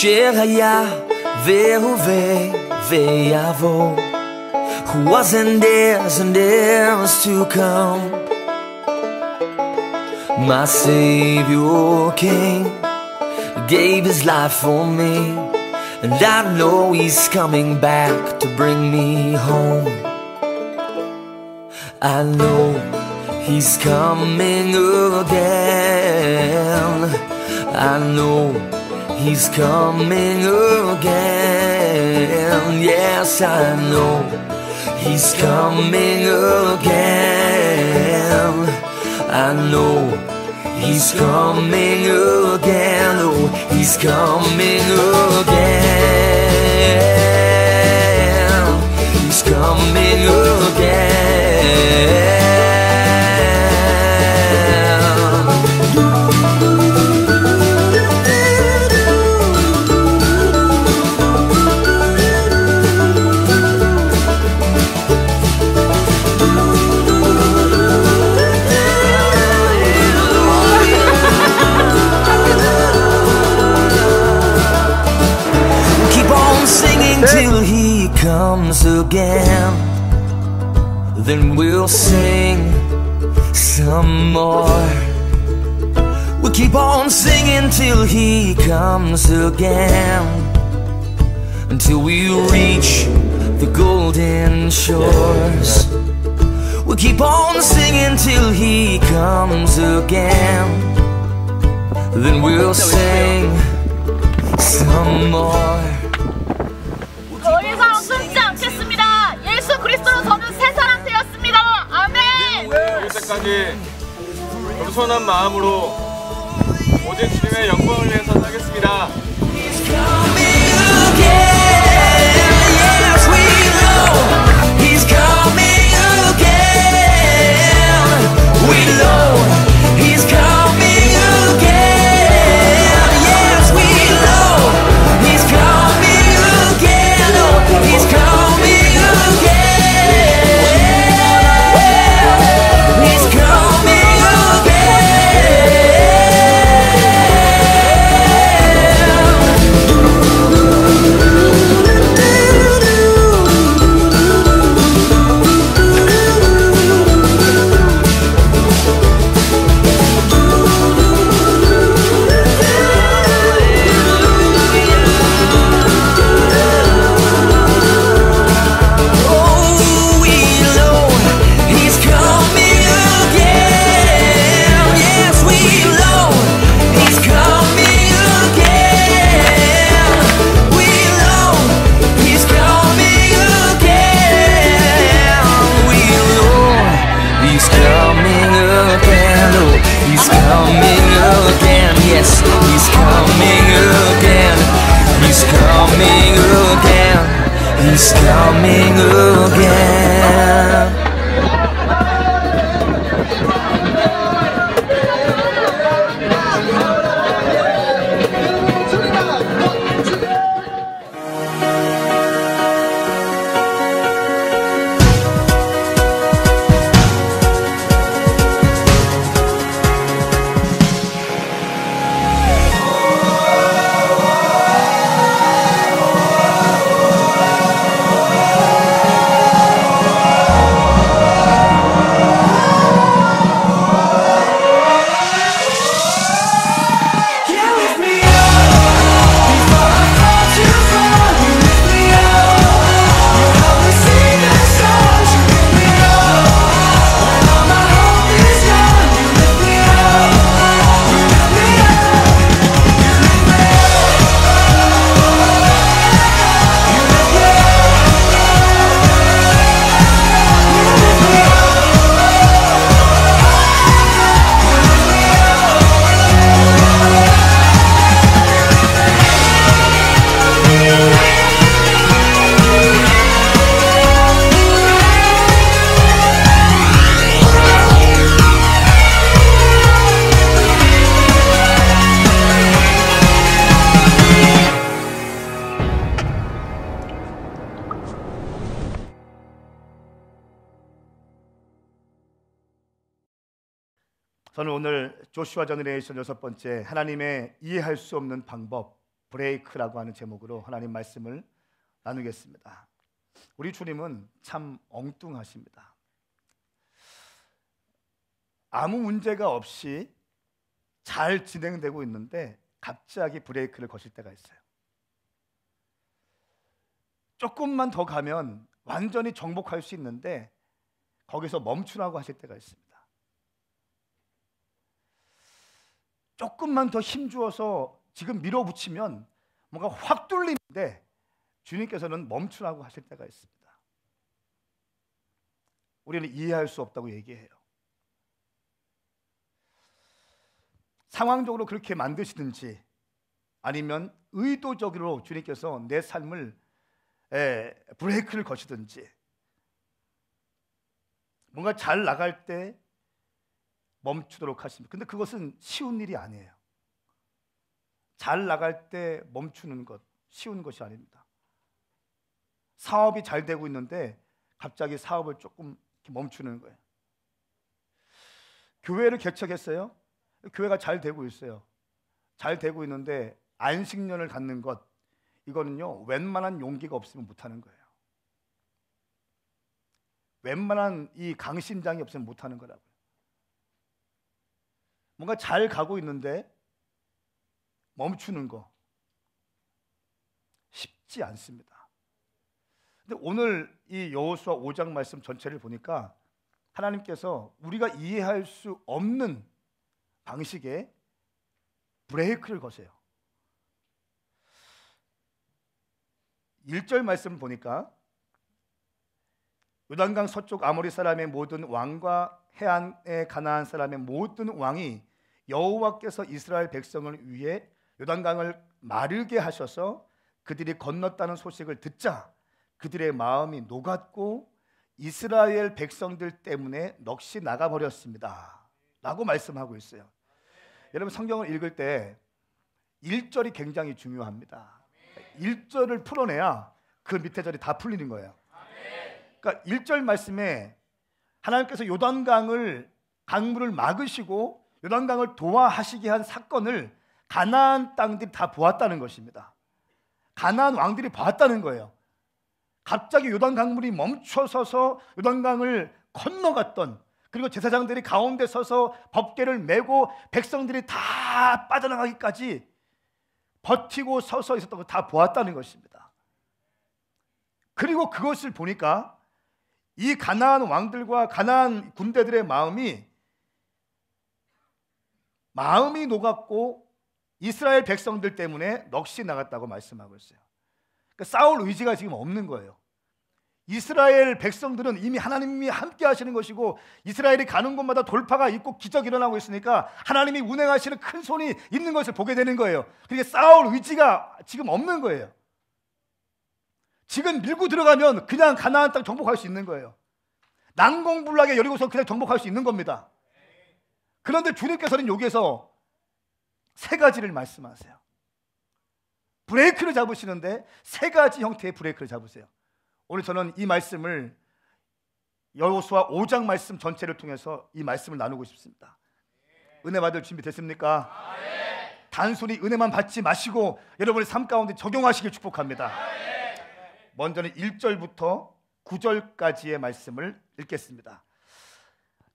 שהיה והווה ויבוא, who was and is to come. My Savior came, gave his life for me, and I know he's coming back to bring me home. I know he's coming again. I know he's coming again. Yes, I know he's coming again. I know he's coming again. Oh, he's coming again. He's coming again. Till he comes again, then we'll sing some more. We'll keep on singing till he comes again, until we reach the golden shores. We'll keep on singing till he comes again, then we'll sing some more. 더 이상 숨지 않겠습니다. 예수 그리스도로 저는 새 사람 되었습니다. 아멘. 죽을 때까지 겸손한 마음으로 오직 주님의 영광을 위해서 살겠습니다. He's coming again. 저는 오늘 조슈아 제너레이션 6번째 하나님의 이해할 수 없는 방법 브레이크라고 하는 제목으로 하나님 말씀을 나누겠습니다. 우리 주님은 참 엉뚱하십니다. 아무 문제가 없이 잘 진행되고 있는데 갑자기 브레이크를 거실 때가 있어요. 조금만 더 가면 완전히 정복할 수 있는데 거기서 멈추라고 하실 때가 있습니다. 조금만 더 힘주어서 지금 밀어붙이면 뭔가 확 뚫리는데 주님께서는 멈추라고 하실 때가 있습니다. 우리는 이해할 수 없다고 얘기해요. 상황적으로 그렇게 만드시든지 아니면 의도적으로 주님께서 내 삶을 브레이크를 거시든지, 뭔가 잘 나갈 때 멈추도록 하십니다. 근데 그것은 쉬운 일이 아니에요. 잘 나갈 때 멈추는 것 쉬운 것이 아닙니다. 사업이 잘 되고 있는데 갑자기 사업을 조금 멈추는 거예요. 교회를 개척했어요. 교회가 잘 되고 있어요. 잘 되고 있는데 안식년을 갖는 것, 이거는요 웬만한 용기가 없으면 못하는 거예요. 웬만한 이 강심장이 없으면 못하는 거라고요. 뭔가 잘 가고 있는데 멈추는 거 쉽지 않습니다. 근데 오늘 이 여호수아 5장 말씀 전체를 보니까 하나님께서 우리가 이해할 수 없는 방식의 브레이크를 거세요. 1절 말씀을 보니까 요단강 서쪽 아모리 사람의 모든 왕과 해안에 가나안 사람의 모든 왕이 여호와께서 이스라엘 백성을 위해 요단강을 마르게 하셔서 그들이 건넜다는 소식을 듣자 그들의 마음이 녹았고 이스라엘 백성들 때문에 넋이 나가버렸습니다 라고 말씀하고 있어요. 여러분 성경을 읽을 때 1절이 굉장히 중요합니다. 1절을 풀어내야 그 밑에 절이 다 풀리는 거예요. 그러니까 1절 말씀에 하나님께서 요단강을 강물을 막으시고 요단강을 도화하시게 한 사건을 가나안 땅들이 다 보았다는 것입니다. 가나안 왕들이 봤다는 거예요. 갑자기 요단 강물이 멈춰서서 요단강을 건너갔던, 그리고 제사장들이 가운데 서서 법궤를 메고 백성들이 다 빠져나가기까지 버티고 서서 있었던 걸 다 보았다는 것입니다. 그리고 그것을 보니까 이 가나안 왕들과 가나안 군대들의 마음이 녹았고 이스라엘 백성들 때문에 넋이 나갔다고 말씀하고 있어요. 그러니까 싸울 의지가 지금 없는 거예요. 이스라엘 백성들은 이미 하나님이 함께 하시는 것이고 이스라엘이 가는 곳마다 돌파가 있고 기적이 일어나고 있으니까 하나님이 운행하시는 큰 손이 있는 것을 보게 되는 거예요. 그러니까 싸울 의지가 지금 없는 거예요. 지금 밀고 들어가면 그냥 가나안 땅 정복할 수 있는 거예요. 난공불락의 여리고성 그냥 정복할 수 있는 겁니다. 그런데 주님께서는 여기에서 세 가지를 말씀하세요. 브레이크를 잡으시는데 세 가지 형태의 브레이크를 잡으세요. 오늘 저는 이 말씀을 여호수아 5장 말씀 전체를 통해서 이 말씀을 나누고 싶습니다. 은혜 받을 준비 됐습니까? 단순히 은혜만 받지 마시고 여러분의 삶 가운데 적용하시길 축복합니다. 먼저는 1절부터 9절까지의 말씀을 읽겠습니다.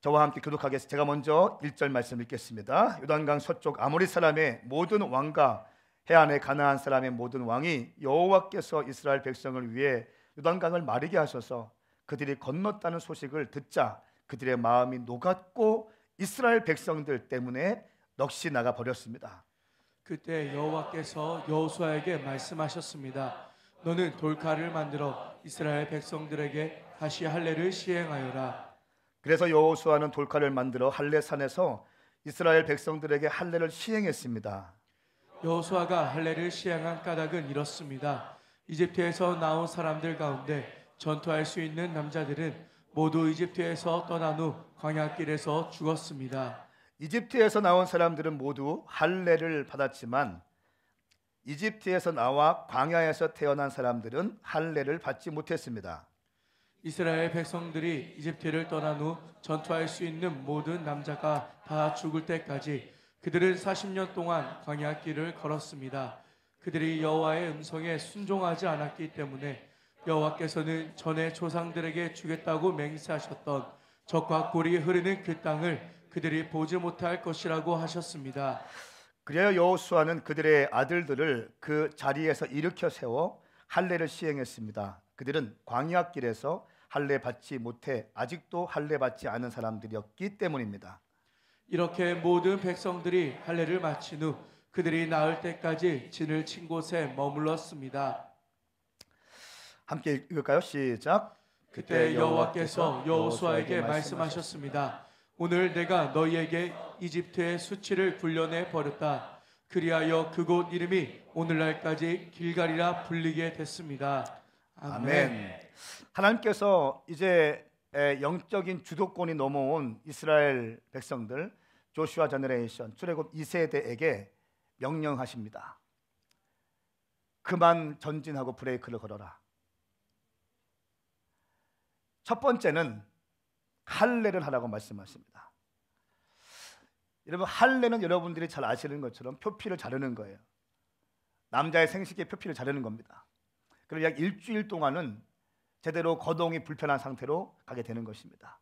저와 함께 교독하겠습니다. 제가 먼저 1절 말씀 읽겠습니다. 요단강 서쪽 아모리 사람의 모든 왕과 해안의 가나안 사람의 모든 왕이 여호와께서 이스라엘 백성을 위해 요단강을 마르게 하셔서 그들이 건넜다는 소식을 듣자 그들의 마음이 녹았고 이스라엘 백성들 때문에 넋이 나가 버렸습니다. 그때 여호와께서 여호수아에게 말씀하셨습니다. 너는 돌칼을 만들어 이스라엘 백성들에게 다시 할례를 시행하여라. 그래서 여호수아는 돌칼을 만들어 할례산에서 이스라엘 백성들에게 할례를 시행했습니다. 여호수아가 할례를 시행한 까닭은 이렇습니다. 이집트에서 나온 사람들 가운데 전투할 수 있는 남자들은 모두 이집트에서 떠난 후 광야길에서 죽었습니다. 이집트에서 나온 사람들은 모두 할례를 받았지만 이집트에서 나와 광야에서 태어난 사람들은 할례를 받지 못했습니다. 이스라엘 백성들이 이집트를 떠난 후 전투할 수 있는 모든 남자가 다 죽을 때까지 그들은 40년 동안 광야길을 걸었습니다. 그들이 여호와의 음성에 순종하지 않았기 때문에 여호와께서는 전에 조상들에게 주겠다고 맹세하셨던 적과 꿀이 흐르는 그 땅을 그들이 보지 못할 것이라고 하셨습니다. 그래야 여호수아는 그들의 아들들을 그 자리에서 일으켜 세워 할례를 시행했습니다. 그들은 광야길에서 할례 받지 못해 아직도 할례 받지 않은 사람들이었기 때문입니다. 이렇게 모든 백성들이 할례를 마친 후 그들이 나을 때까지 진을 친 곳에 머물렀습니다. 함께 읽을까요? 시작. 그때 여호와께서 여호수아에게 말씀하셨습니다. 오늘 내가 너희에게 이집트의 수치를 굴려내 버렸다. 그리하여 그곳 이름이 오늘날까지 길갈이라 불리게 됐습니다. 아멘. 하나님께서 이제 영적인 주도권이 넘어온 이스라엘 백성들, 조슈아 제너레이션 출애굽 2세대에게 명령하십니다. 그만 전진하고 브레이크를 걸어라. 첫 번째는 할례를 하라고 말씀하십니다. 여러분, 할례는 여러분들이 잘 아시는 것처럼 표피를 자르는 거예요. 남자의 생식에 표피를 자르는 겁니다. 그리고 약 일주일 동안은 제대로 거동이 불편한 상태로 가게 되는 것입니다.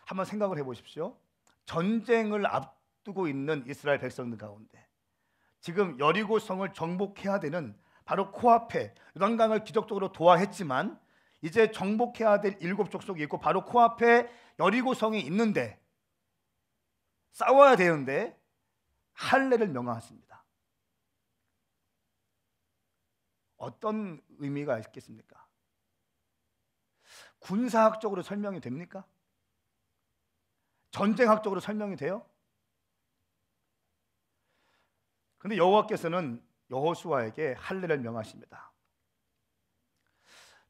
한번 생각을 해보십시오. 전쟁을 앞두고 있는 이스라엘 백성들 가운데 지금 여리고성을 정복해야 되는 바로 코앞에 요단강을 기적적으로 도하했지만 이제 정복해야 될 7 족속이 있고 바로 코앞에 여리고성이 있는데 싸워야 되는데 할례를 명하십니다. 어떤 의미가 있겠습니까? 군사학적으로 설명이 됩니까? 전쟁학적으로 설명이 돼요? 그런데 여호와께서는 여호수아에게 할례를 명하십니다.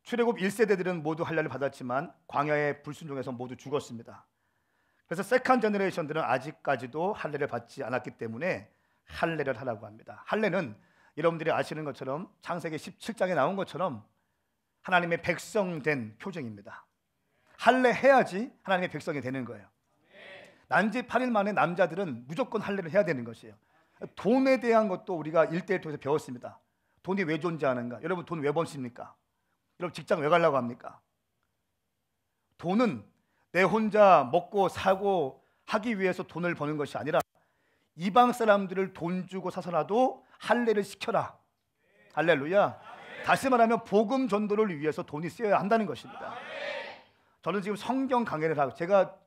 출애굽 1세대들은 모두 할례를 받았지만 광야의 불순종에서 모두 죽었습니다. 그래서 세컨 제너레이션들은 아직까지도 할례를 받지 않았기 때문에 할례를 하라고 합니다. 할례는 여러분들이 아시는 것처럼 창세기 17장에 나온 것처럼 하나님의 백성 된 표징입니다. 할례 해야지 하나님의 백성이 되는 거예요. 난지 8일 만에 남자들은 무조건 할례를 해야 되는 것이에요. 돈에 대한 것도 우리가 1대1 통해서 배웠습니다. 돈이 왜 존재하는가? 여러분, 돈 왜 버십니까? 여러분, 직장 왜 가려고 합니까? 돈은 내 혼자 먹고 사고 하기 위해서 돈을 버는 것이 아니라 이방 사람들을 돈 주고 사서라도 할례를 시켜라. 할렐루야. 다시 말하면 복음 전도를 위해서 돈이 쓰여야 한다는 것입니다. 저는 지금 성경 강해를 하고, 제가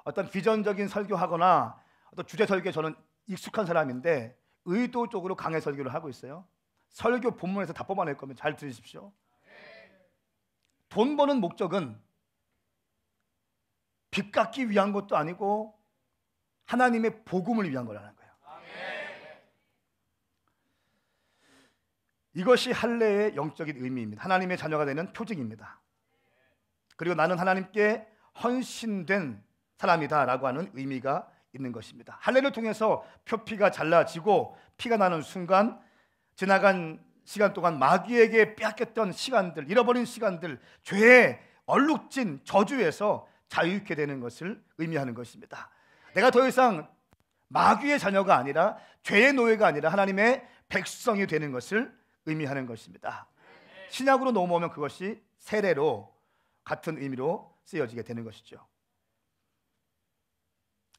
어떤 비전적인 설교하거나 어떤 주제 설교에 저는 익숙한 사람인데 의도적으로 강해 설교를 하고 있어요. 설교 본문에서 다 뽑아낼 거면 잘 들으십시오. 돈 버는 목적은 빚 갚기 위한 것도 아니고 하나님의 복음을 위한 거라는 거예요. 이것이 할례의 영적인 의미입니다. 하나님의 자녀가 되는 표징입니다. 그리고 나는 하나님께 헌신된 사람이다라고 하는 의미가 있는 것입니다. 할례를 통해서 표피가 잘라지고 피가 나는 순간 지나간 시간 동안 마귀에게 빼앗겼던 시간들, 잃어버린 시간들, 죄에 얼룩진 저주에서 자유케 되는 것을 의미하는 것입니다. 내가 더 이상 마귀의 자녀가 아니라 죄의 노예가 아니라 하나님의 백성이 되는 것을 의미하는 것입니다. 신약으로 넘어오면 그것이 세례로 같은 의미로 쓰여지게 되는 것이죠.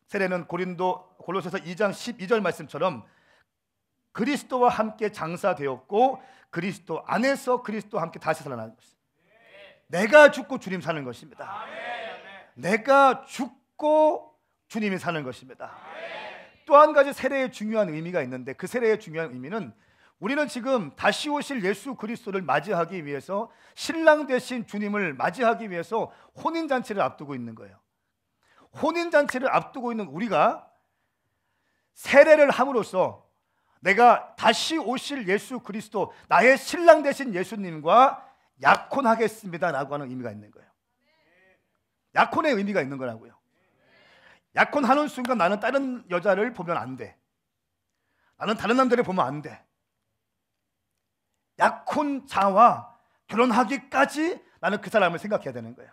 세례는 골로새서 2장 12절 말씀처럼 그리스도와 함께 장사되었고 그리스도 안에서 그리스도와 함께 다시 살아나는 것입니다. 내가 죽고 주님 사는 것입니다. 내가 죽고 주님이 사는 것입니다. 또 한 가지 세례의 중요한 의미가 있는데 그 세례의 중요한 의미는 우리는 지금 다시 오실 예수 그리스도를 맞이하기 위해서 신랑 되신 주님을 맞이하기 위해서 혼인잔치를 앞두고 있는 거예요. 혼인잔치를 앞두고 있는 우리가 세례를 함으로써 내가 다시 오실 예수 그리스도, 나의 신랑 되신 예수님과 약혼하겠습니다라고 하는 의미가 있는 거예요. 약혼의 의미가 있는 거라고요. 약혼하는 순간 나는 다른 여자를 보면 안 돼. 나는 다른 남자를 보면 안 돼. 약혼자와 결혼하기까지 나는 그 사람을 생각해야 되는 거예요.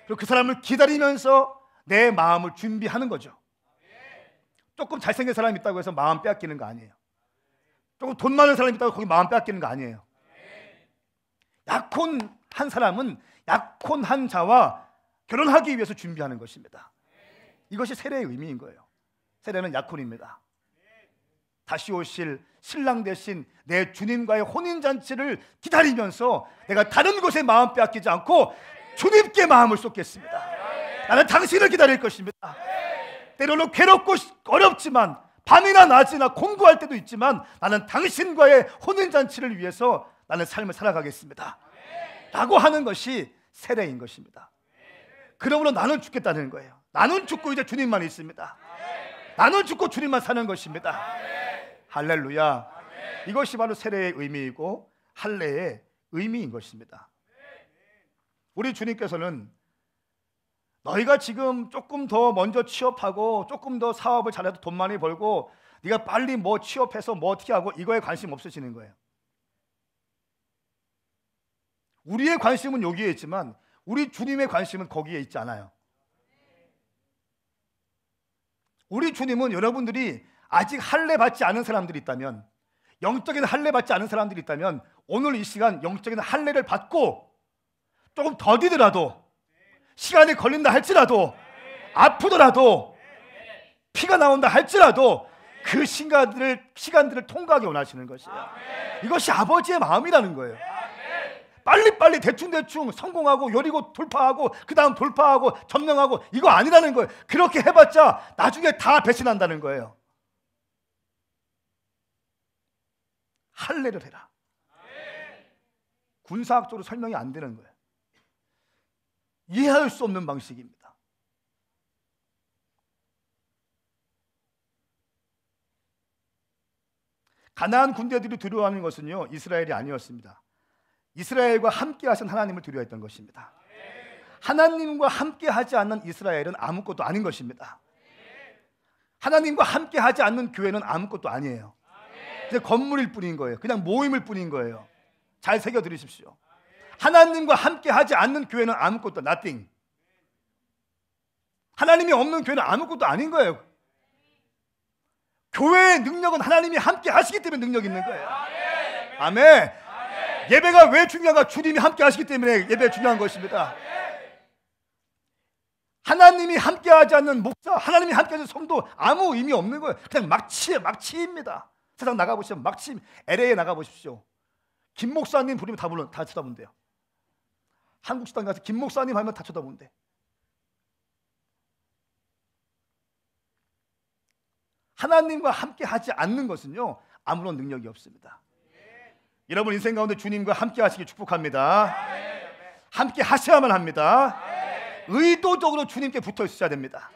그리고 그 사람을 기다리면서 내 마음을 준비하는 거죠. 조금 잘생긴 사람이 있다고 해서 마음 빼앗기는 거 아니에요. 조금 돈 많은 사람이 있다고 거기 마음 빼앗기는 거 아니에요. 약혼한 사람은 약혼한 자와 결혼하기 위해서 준비하는 것입니다. 이것이 세례의 의미인 거예요. 세례는 약혼입니다. 다시 오실 신랑 대신 내 주님과의 혼인잔치를 기다리면서 내가 다른 곳에 마음 빼앗기지 않고 주님께 마음을 쏟겠습니다. 나는 당신을 기다릴 것입니다. 때로는 괴롭고 어렵지만 밤이나 낮이나 공부할 때도 있지만 나는 당신과의 혼인잔치를 위해서 나는 삶을 살아가겠습니다 라고 하는 것이 세례인 것입니다. 그러므로 나는 죽겠다는 거예요. 나는 죽고 이제 주님만 있습니다. 나는 죽고 주님만 사는 것입니다. 할렐루야. 이것이 바로 세례의 의미이고 할례의 의미인 것입니다. 우리 주님께서는 너희가 지금 조금 더 먼저 취업하고 조금 더 사업을 잘해도 돈 많이 벌고 네가 빨리 뭐 취업해서 뭐 어떻게 하고 이거에 관심 없으시는 거예요. 우리의 관심은 여기에 있지만 우리 주님의 관심은 거기에 있지 않아요. 우리 주님은 여러분들이 아직 할례 받지 않은 사람들이 있다면, 영적인 할례 받지 않은 사람들이 있다면 오늘 이 시간 영적인 할례를 받고 조금 더디더라도 시간이 걸린다 할지라도 아프더라도 피가 나온다 할지라도 그 시간들을 통과하기 원하시는 것이에요. 이것이 아버지의 마음이라는 거예요. 빨리빨리 대충대충 성공하고 요리고 돌파하고 그 다음 돌파하고 점령하고 이거 아니라는 거예요. 그렇게 해봤자 나중에 다 배신한다는 거예요. 할례를 해라. 군사학적으로 설명이 안 되는 거예요. 이해할 수 없는 방식입니다. 가나안 군대들이 두려워하는 것은요, 이스라엘이 아니었습니다. 이스라엘과 함께 하신 하나님을 두려워했던 것입니다. 하나님과 함께 하지 않는 이스라엘은 아무것도 아닌 것입니다. 하나님과 함께 하지 않는 교회는 아무것도 아니에요. 이제 건물일 뿐인 거예요. 그냥 모임일 뿐인 거예요. 잘 새겨 들으십시오. 하나님과 함께 하지 않는 교회는 아무것도 nothing. 하나님이 없는 교회는 아무것도 아닌 거예요. 교회의 능력은 하나님이 함께 하시기 때문에 능력이 있는 거예요. 아멘. 예배가 왜 중요한가? 주님이 함께 하시기 때문에 예배가 중요한 것입니다. 하나님이 함께 하지 않는 목사, 하나님이 함께 하는 성도 아무 의미 없는 거예요. 그냥 막치입니다. 세상 나가보시면 막치. LA에 나가보십시오. 김 목사님 부르면 다 쳐다본대요. 한국 식당 가서 김 목사님 하면 다 쳐다본대. 하나님과 함께 하지 않는 것은요, 아무런 능력이 없습니다. 여러분 인생 가운데 주님과 함께 하시길 축복합니다. 함께 하셔야만 합니다. 의도적으로 주님께 붙어 있어야 됩니다.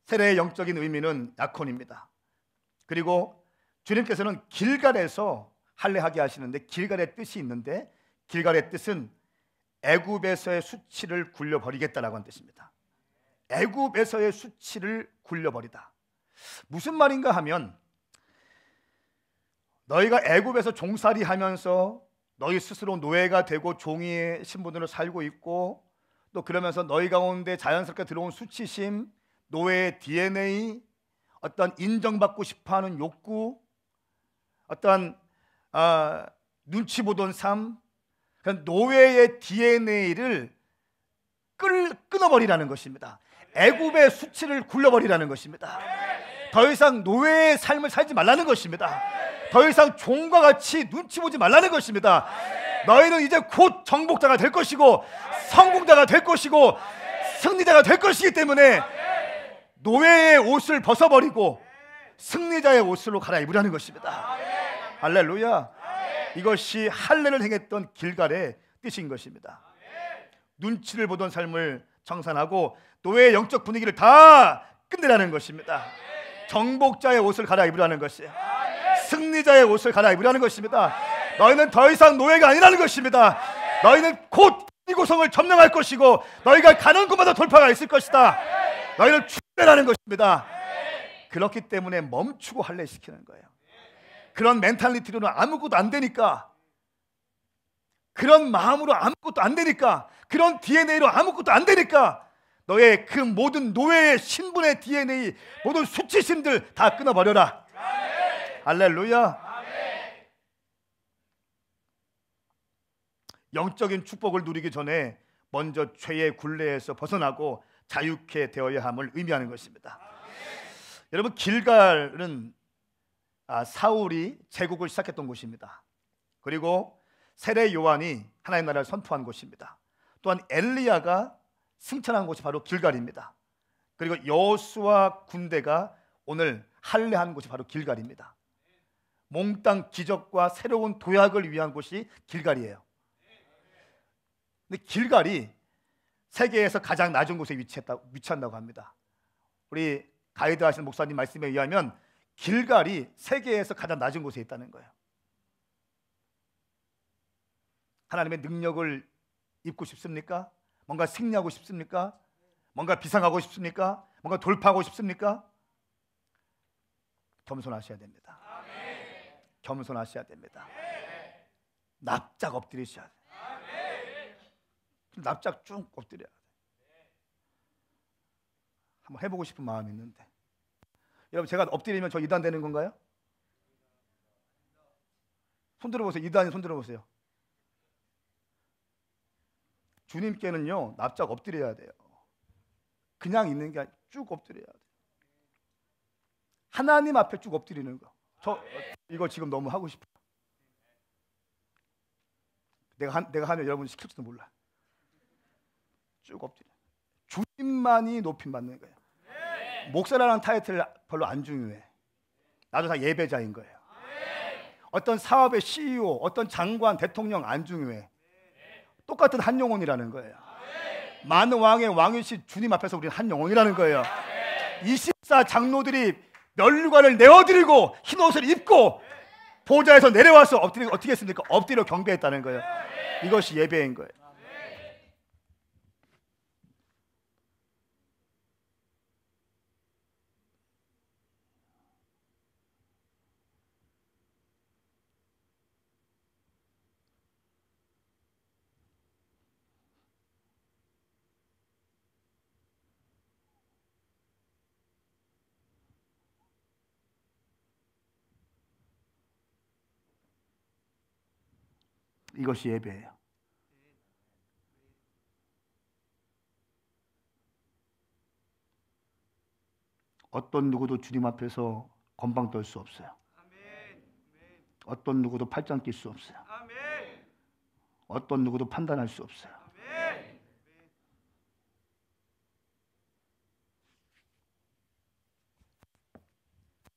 세례의 영적인 의미는 약혼입니다. 그리고 주님께서는 길갈에서 할례하게 하시는데, 길갈의 뜻이 있는데, 길갈의 뜻은 애굽에서의 수치를 굴려버리겠다라고 하는 뜻입니다. 애굽에서의 수치를 굴려버리다. 무슨 말인가 하면, 너희가 애굽에서 종살이 하면서 너희 스스로 노예가 되고 종이의 신분으로 살고 있고, 또 그러면서 너희 가운데 자연스럽게 들어온 수치심, 노예의 DNA, 어떤 인정받고 싶어하는 욕구, 어떤 눈치 보던 삶, 노예의 DNA를 끊어버리라는 것입니다. 애굽의 수치를 굴려버리라는 것입니다. 더 이상 노예의 삶을 살지 말라는 것입니다. 더 이상 종과 같이 눈치 보지 말라는 것입니다. 너희는 이제 곧 정복자가 될 것이고 성공자가 될 것이고 승리자가 될 것이기 때문에 노예의 옷을 벗어버리고 승리자의 옷으로 갈아입으라는 것입니다. 할렐루야. 이것이 할례를 행했던 길갈의 뜻인 것입니다. 눈치를 보던 삶을 청산하고 노예의 영적 분위기를 다 끝내라는 것입니다. 정복자의 옷을 갈아입으라는 것이에요. 승리자의 옷을 갈아입으라는 것입니다. 너희는 더 이상 노예가 아니라는 것입니다. 너희는 곧 이곳성을 점령할 것이고 너희가 가는 곳마다 돌파가 있을 것이다. 너희는 축배라는 것입니다. 그렇기 때문에 멈추고 할례시키는 거예요. 그런 멘탈리티로는 아무것도 안 되니까, 그런 마음으로 아무것도 안 되니까, 그런 DNA로 아무것도 안 되니까 너의 그 모든 노예의 신분의 DNA, 모든 수치심들 다 끊어버려라. 할렐루야. 영적인 축복을 누리기 전에 먼저 죄의 굴레에서 벗어나고 자유케 되어야 함을 의미하는 것입니다. 여러분, 길갈은 사울이 제국을 시작했던 곳입니다. 그리고 세례 요한이 하나님 나라를 선포한 곳입니다. 또한 엘리야가 승천한 곳이 바로 길갈입니다. 그리고 여호수아 군대가 오늘 할례한 곳이 바로 길갈입니다. 몽땅 기적과 새로운 도약을 위한 곳이 길갈이에요. 근데 길갈이 세계에서 가장 낮은 곳에 위치한다고 합니다. 우리 가이드 하시는 목사님 말씀에 의하면 길갈이 세계에서 가장 낮은 곳에 있다는 거예요. 하나님의 능력을 입고 싶습니까? 뭔가 승리하고 싶습니까? 뭔가 비상하고 싶습니까? 뭔가 돌파하고 싶습니까? 겸손하셔야 됩니다. 겸손하셔야 됩니다. 납작 엎드리셔야 돼요. 납작 쭉 엎드려야 돼. 한번 해보고 싶은 마음이 있는데, 여러분, 제가 엎드리면 저 이단 되는 건가요? 손 들어보세요. 이단이 손 들어보세요. 주님께는요, 납작 엎드려야 돼요. 그냥 있는 게 아니라 쭉 엎드려야 돼요. 하나님 앞에 쭉 엎드리는 거. 저 이거 지금 너무 하고 싶어요. 내가 하면 여러분 시킬지도 몰라. 쭉 엎드려. 주님만이 높임 받는 거예요. 목사라는 타이틀 별로 안 중요해. 나도 다 예배자인 거예요. 어떤 사업의 CEO, 어떤 장관, 대통령 안 중요해. 똑같은 한 영혼이라는 거예요. 많은 왕의 왕이신 주님 앞에서 우리는 한 영혼이라는 거예요. 24 장로들이 면류관을 내어드리고 흰 옷을 입고 보좌에서 내려와서 어떻게 했습니까? 엎드려 경배했다는 거예요. 이것이 예배인 거예요. 이것이 예배예요. 어떤 누구도 주님 앞에서 건방 떨 수 없어요. 어떤 누구도 팔짱 낄 수 없어요. 어떤 누구도 판단할 수 없어요.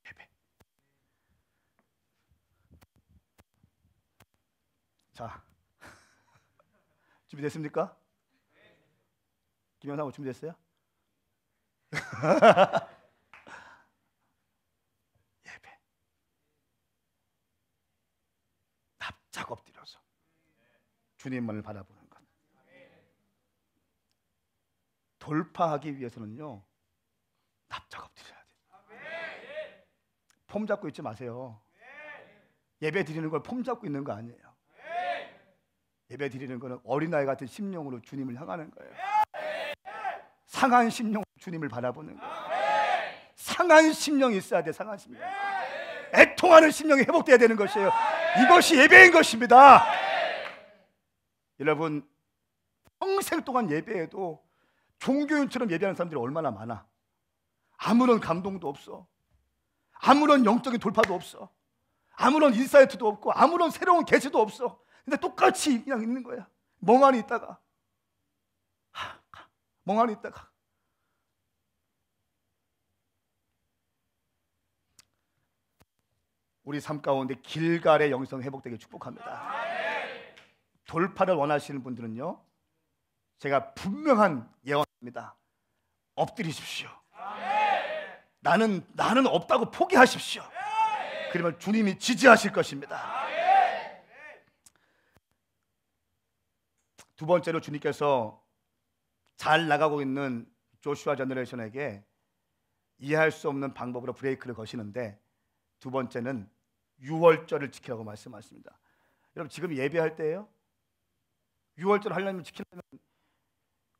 예배. 자, 준비됐습니까? 김영삼 준비됐어요? 예배. 납작 엎드려서 주님만을 바라보는 것. 돌파하기 위해서는요, 납작 엎드려야 돼요. 폼 잡고 있지 마세요. 예배 드리는 걸 폼 잡고 있는 거 아니에요. 예배 드리는 거는 어린아이 같은 심령으로 주님을 향하는 거예요. 상한 심령으로 주님을 바라보는 거예요. 상한 심령이 있어야 돼. 상한 심령. 애통하는 심령이 회복돼야 되는 것이에요. 이것이 예배인 것입니다. 여러분, 평생 동안 예배해도 종교인처럼 예배하는 사람들이 얼마나 많아. 아무런 감동도 없어. 아무런 영적인 돌파도 없어. 아무런 인사이트도 없고 아무런 새로운 계시도 없어. 근데 똑같이 그냥 있는 거야. 멍하니 있다가 멍하니 있다가 우리 삶 가운데 길갈의 영성 회복되게 축복합니다. 돌파를 원하시는 분들은요, 제가 분명한 예언입니다. 엎드리십시오. 나는 없다고 포기하십시오. 그러면 주님이 지지하실 것입니다. 두 번째로 주님께서 잘 나가고 있는 조슈아 제너레이션에게 이해할 수 없는 방법으로 브레이크를 거시는데, 두 번째는 유월절을 지키라고 말씀하십니다. 여러분, 지금 예배할 때예요? 유월절 하려면 지키려면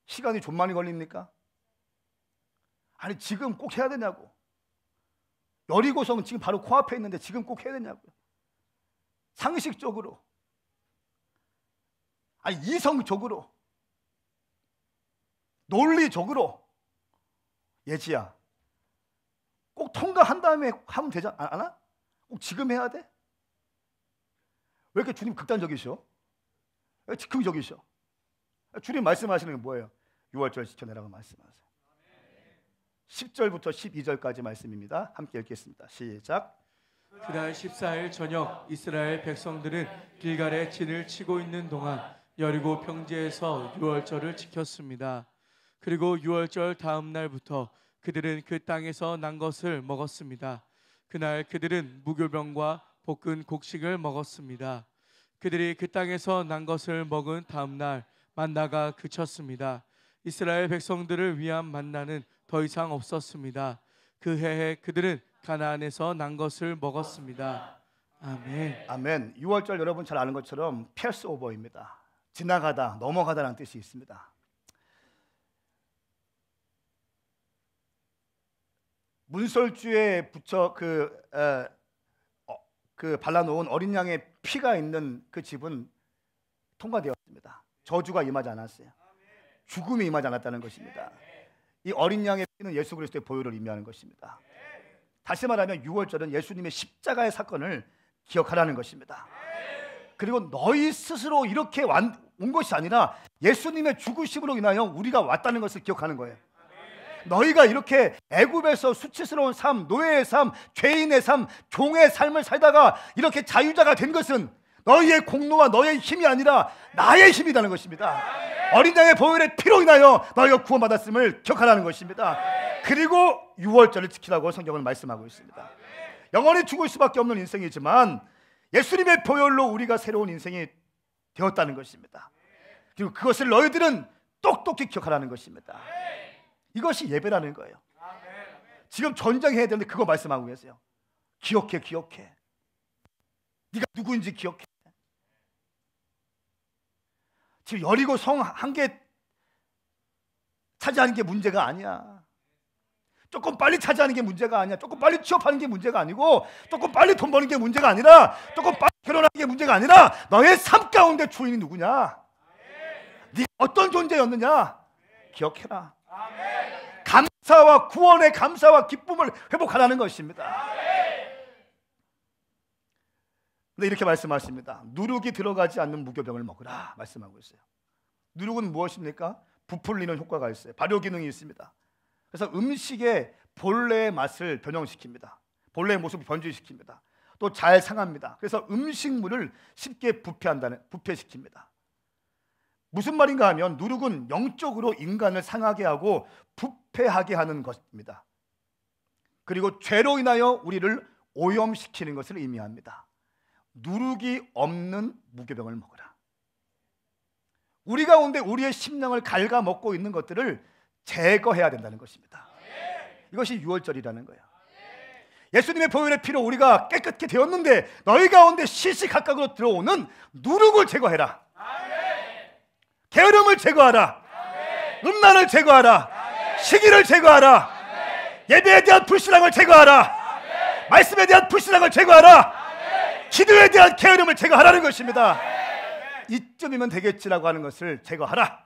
시간이 좀 많이 걸립니까? 아니 지금 꼭 해야 되냐고. 여리고성 지금 바로 코앞에 있는데 지금 꼭 해야 되냐고요. 상식적으로, 아니 이성적으로, 논리적으로, 예지야 꼭 통과한 다음에 하면 되지 않아? 꼭 지금 해야 돼? 왜 이렇게 주님 극단적이셔? 왜 즉흥적이셔? 주님 말씀하시는 게 뭐예요? 6월절 지켜내라고 말씀하세요. 10절부터 12절까지 말씀입니다. 함께 읽겠습니다. 시작. 그날 14일 저녁 이스라엘 백성들은 길갈에 진을 치고 있는 동안 여리고 평지에서 6월절을 지켰습니다. 그리고 6월절 다음 날부터 그들은 그 땅에서 난 것을 먹었습니다. 그날 그들은 무교병과 볶은 곡식을 먹었습니다. 그들이 그 땅에서 난 것을 먹은 다음 날 만나가 그쳤습니다. 이스라엘 백성들을 위한 만나는 더 이상 없었습니다. 그 해에 그들은 가나안에서 난 것을 먹었습니다. 아멘. 아멘. 6월절 여러분 잘 아는 것처럼 패스오버입니다. 지나가다, 넘어가다라는 뜻이 있습니다. 문설주에 붙여 발라놓은 어린 양의 피가 있는 그 집은 통과되었습니다. 저주가 임하지 않았어요. 죽음이 임하지 않았다는 것입니다. 이 어린 양의 피는 예수 그리스도의 보혈을 의미하는 것입니다. 다시 말하면 6월절은 예수님의 십자가의 사건을 기억하라는 것입니다. 그리고 너희 스스로 이렇게 온 것이 아니라 예수님의 죽으심으로 인하여 우리가 왔다는 것을 기억하는 거예요. 너희가 이렇게 애굽에서 수치스러운 삶, 노예의 삶, 죄인의 삶, 종의 삶을 살다가 이렇게 자유자가 된 것은 너희의 공로와 너희의 힘이 아니라 나의 힘이라는 것입니다. 어린 양의 보혈의 피로 인하여 너희가 구원받았음을 기억하라는 것입니다. 그리고 6월절을 지키라고 성경은 말씀하고 있습니다. 영원히 죽을 수밖에 없는 인생이지만 예수님의 보혈로 우리가 새로운 인생이 되었다는 것입니다. 그리고 그것을 너희들은 똑똑히 기억하라는 것입니다. 이것이 예배라는 거예요. 지금 전쟁해야 되는데 그거 말씀하고 계세요. 기억해, 기억해. 네가 누구인지 기억해. 지금 여리고 성 한 개 차지하는 게 문제가 아니야. 조금 빨리 차지하는 게 문제가 아니야. 조금 빨리 취업하는 게 문제가 아니고, 조금 빨리 돈 버는 게 문제가 아니라, 조금 빨리 결혼하는 게 문제가 아니라 너의 삶 가운데 주인이 누구냐? 네가 어떤 존재였느냐? 기억해라. 감사와 구원의 감사와 기쁨을 회복하라는 것입니다. 근데 이렇게 말씀하십니다. 누룩이 들어가지 않는 무교병을 먹으라 말씀하고 있어요. 누룩은 무엇입니까? 부풀리는 효과가 있어요. 발효 기능이 있습니다. 그래서 음식의 본래의 맛을 변형시킵니다. 본래의 모습을 변질시킵니다. 또 잘 상합니다. 그래서 음식물을 쉽게 부패시킵니다. 무슨 말인가 하면 누룩은 영적으로 인간을 상하게 하고 부패하게 하는 것입니다. 그리고 죄로 인하여 우리를 오염시키는 것을 의미합니다. 누룩이 없는 무교병을 먹으라. 우리 가운데 우리의 심령을 갉아먹고 있는 것들을 제거해야 된다는 것입니다. 이것이 6월절이라는 거예요. 예수님의 보혈의 피로 우리가 깨끗게 되었는데 너희 가운데 시시각각으로 들어오는 누룩을 제거해라. 게으름을 제거하라. 음란을 제거하라. 시기를 제거하라. 예배에 대한 불신앙을 제거하라. 말씀에 대한 불신앙을 제거하라. 기도에 대한 게으름을 제거하라는 것입니다. 이쯤이면 되겠지라고 하는 것을 제거하라.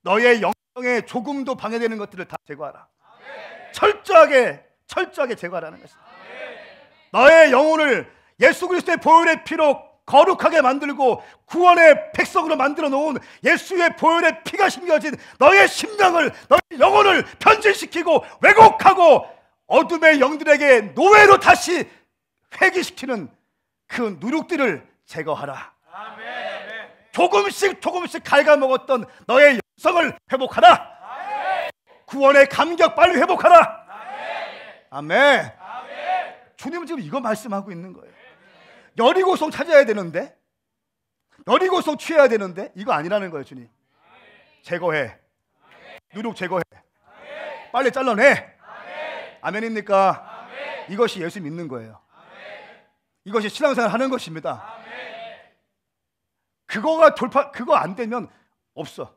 너의 영성에 조금도 방해되는 것들을 다 제거하라. 철저하게 제거하라는 것입니다. 너의 영혼을 예수 그리스도의 보혈의 피로 거룩하게 만들고 구원의 백성으로 만들어 놓은 예수의 보혈의 피가 심겨진 너의 심령을, 너의 영혼을 변질시키고 왜곡하고 어둠의 영들에게 노예로 다시 회귀시키는 그 누룩들을 제거하라. 조금씩 갉아먹었던 너의 영성을 회복하라. 구원의 감격 빨리 회복하라. 아멘. 주님은 지금 이거 말씀하고 있는 거예요. 여리고성 찾아야 되는데, 여리고성 취해야 되는데 이거 아니라는 거예요. 주님 제거해. 누룩 제거해. 빨리 잘라내. 아멘입니까? 이것이 예수 믿는 거예요. 이것이 신앙생활 하는 것입니다. 그거 안 되면 없어.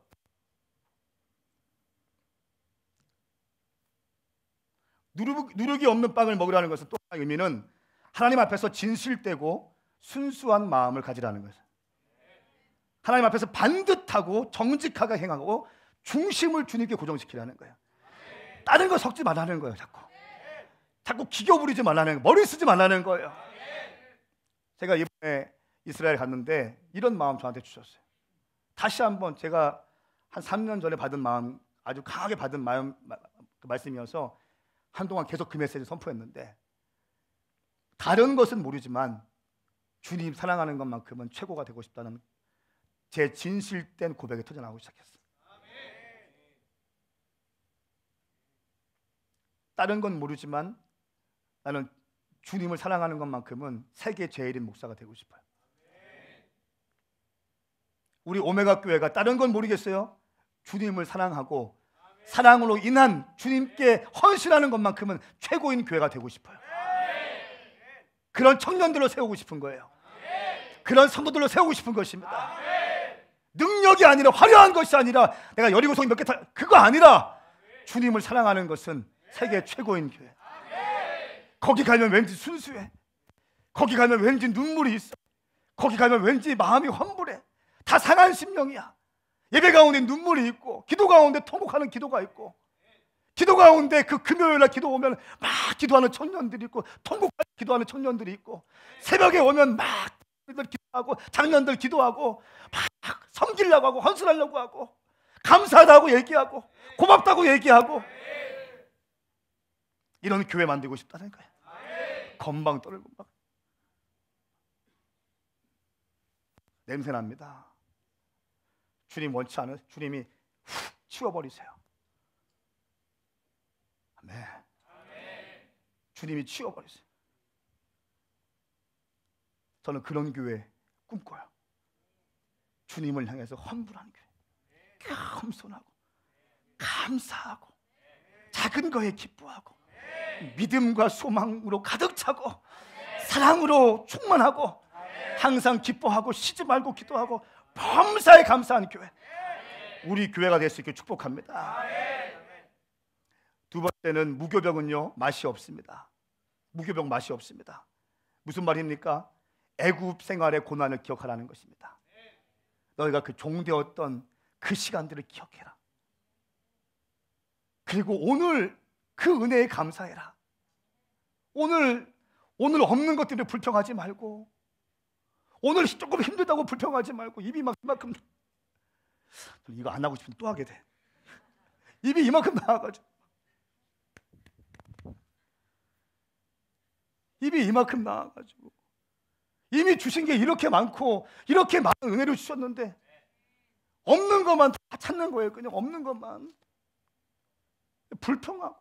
누룩이 없는 빵을 먹으라는 것은 또 하나의 의미는 하나님 앞에서 진실되고 순수한 마음을 가지라는 것이에요. 하나님 앞에서 반듯하고 정직하게 행하고 중심을 주님께 고정시키라는 거예요. 다른 거 섞지 말라는 거예요. 자꾸 기교 부리지 말라는 거예요. 머리 쓰지 말라는 거예요. 제가 이번에 이스라엘 갔는데 이런 마음 저한테 주셨어요. 다시 한번 제가 한 3년 전에 받은 마음, 아주 강하게 받은 마음, 그 말씀이어서 한동안 계속 그 메시지를 선포했는데, 다른 것은 모르지만 주님 사랑하는 것만큼은 최고가 되고 싶다는 제 진실된 고백이 터져나오기 시작했어요. 다른 건 모르지만 나는 주님을 사랑하는 것만큼은 세계 제일인 목사가 되고 싶어요. 우리 오메가 교회가 다른 건 모르겠어요. 주님을 사랑하고 사랑으로 인한 주님께 헌신하는 것만큼은 최고인 교회가 되고 싶어요. 그런 청년들로 세우고 싶은 거예요. 그런 성도들로 세우고 싶은 것입니다. 능력이 아니라, 화려한 것이 아니라, 내가 여리고성 몇 개 그거 아니라 주님을 사랑하는 것은 세계 최고인 교회. 거기 가면 왠지 순수해. 거기 가면 왠지 눈물이 있어. 거기 가면 왠지 마음이 환불해. 다 상한 심령이야. 예배 가운데 눈물이 있고, 기도 가운데 통곡하는 기도가 있고, 기도 가운데 그 금요일날 기도 오면 막 기도하는 청년들이 있고, 통곡하는 기도하는 청년들이 있고, 새벽에 오면 막 기도하고, 장년들 기도하고, 막 섬기려고 하고, 헌신하려고 하고, 감사하다고 얘기하고, 고맙다고 얘기하고, 이런 교회 만들고 싶다는 거예요. 건방 떨고 막 냄새 납니다. 주님 원치 않은, 주님이 훅 치워버리세요. 아멘. 주님이 치워버리세요. 저는 그런 교회 꿈꿔요. 주님을 향해서 환불하는 교회, 겸손하고 감사하고 작은 거에 기뻐하고 믿음과 소망으로 가득 차고 사랑으로 충만하고 항상 기뻐하고 쉬지 말고 기도하고 범사에 감사하는 교회, 우리 교회가 될 수 있게 축복합니다. 두 번째는 무교병은요, 맛이 없습니다. 무교병 맛이 없습니다. 무슨 말입니까? 애굽 생활의 고난을 기억하라는 것입니다. 너희가 그 종되었던 그 시간들을 기억해라. 그리고 오늘 그 은혜에 감사해라. 오늘 없는 것 때문에 불평하지 말고, 오늘 조금 힘들다고 불평하지 말고, 입이 이만큼, 이거 안 하고 싶은데 또 하게 돼. 입이 이만큼 나와가지고, 이미 주신 게 이렇게 많고 이렇게 많은 은혜를 주셨는데 없는 것만 다 찾는 거예요. 그냥 없는 것만 불평하고,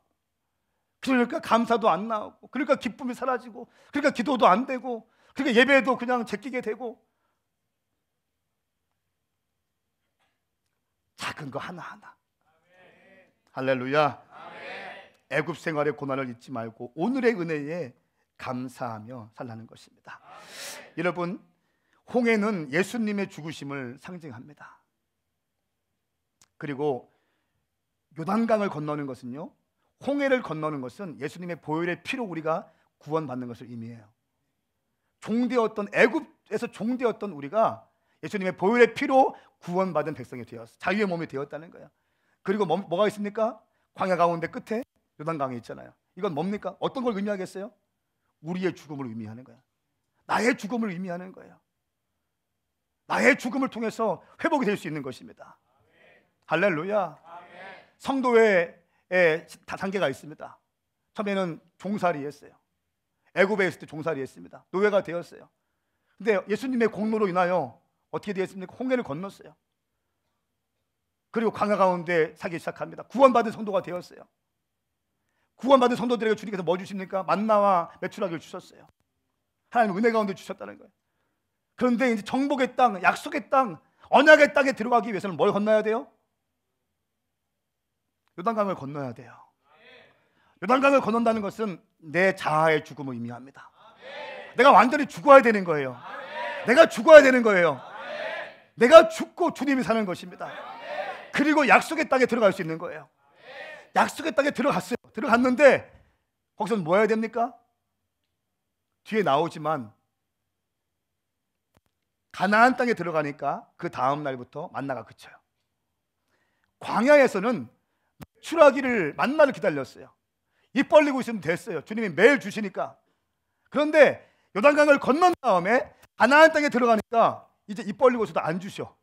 그러니까 감사도 안 나오고, 그러니까 기쁨이 사라지고, 그러니까 기도도 안 되고, 그러니까 예배도 그냥 제끼게 되고, 작은 거 하나하나. 할렐루야. 애굽 생활의 고난을 잊지 말고 오늘의 은혜에 감사하며 살라는 것입니다. 여러분, 홍해는 예수님의 죽으심을 상징합니다. 그리고 요단강을 건너는 것은요, 홍해를 건너는 것은 예수님의 보혈의 피로 우리가 구원받는 것을 의미해요. 종되었던, 애굽에서 종되었던 우리가 예수님의 보혈의 피로 구원받은 백성이 되었어, 자유의 몸이 되었다는 거예요. 그리고 뭐가 있습니까? 광야 가운데 끝에 요단강이 있잖아요. 이건 뭡니까? 어떤 걸 의미하겠어요? 우리의 죽음을 의미하는 거예요. 나의 죽음을 의미하는 거예요. 나의 죽음을 통해서 회복이 될 수 있는 것입니다. 할렐루야. 성도의 단계가 있습니다. 처음에는 종살이 했어요. 애굽에 있을 때 종살이 했습니다. 노예가 되었어요. 근데 예수님의 공로로 인하여 어떻게 되었습니까? 홍해를 건넜어요. 그리고 광야 가운데 살기 시작합니다. 구원받은 성도가 되었어요. 구원받은 성도들에게 주님께서 뭐 주십니까? 만나와 메추라기를 주셨어요. 하나님 은혜 가운데 주셨다는 거예요. 그런데 이제 정복의 땅, 약속의 땅, 언약의 땅에 들어가기 위해서는 뭘 건너야 돼요? 요단강을 건너야 돼요. 요단강을 건넌다는 것은 내 자아의 죽음을 의미합니다. 내가 완전히 죽어야 되는 거예요. 내가 죽어야 되는 거예요. 내가 죽고 주님이 사는 것입니다. 그리고 약속의 땅에 들어갈 수 있는 거예요. 약속의 땅에 들어갔어요. 들어갔는데 거기서 뭐 해야 됩니까? 뒤에 나오지만 가나안 땅에 들어가니까 그 다음 날부터 만나가 그쳐요. 광야에서는 메추라기를 만나를 기다렸어요. 입 벌리고 있으면 됐어요. 주님이 매일 주시니까. 그런데 요단강을 건넌 다음에 가나안 땅에 들어가니까 이제 입 벌리고 있어도 안 주셔.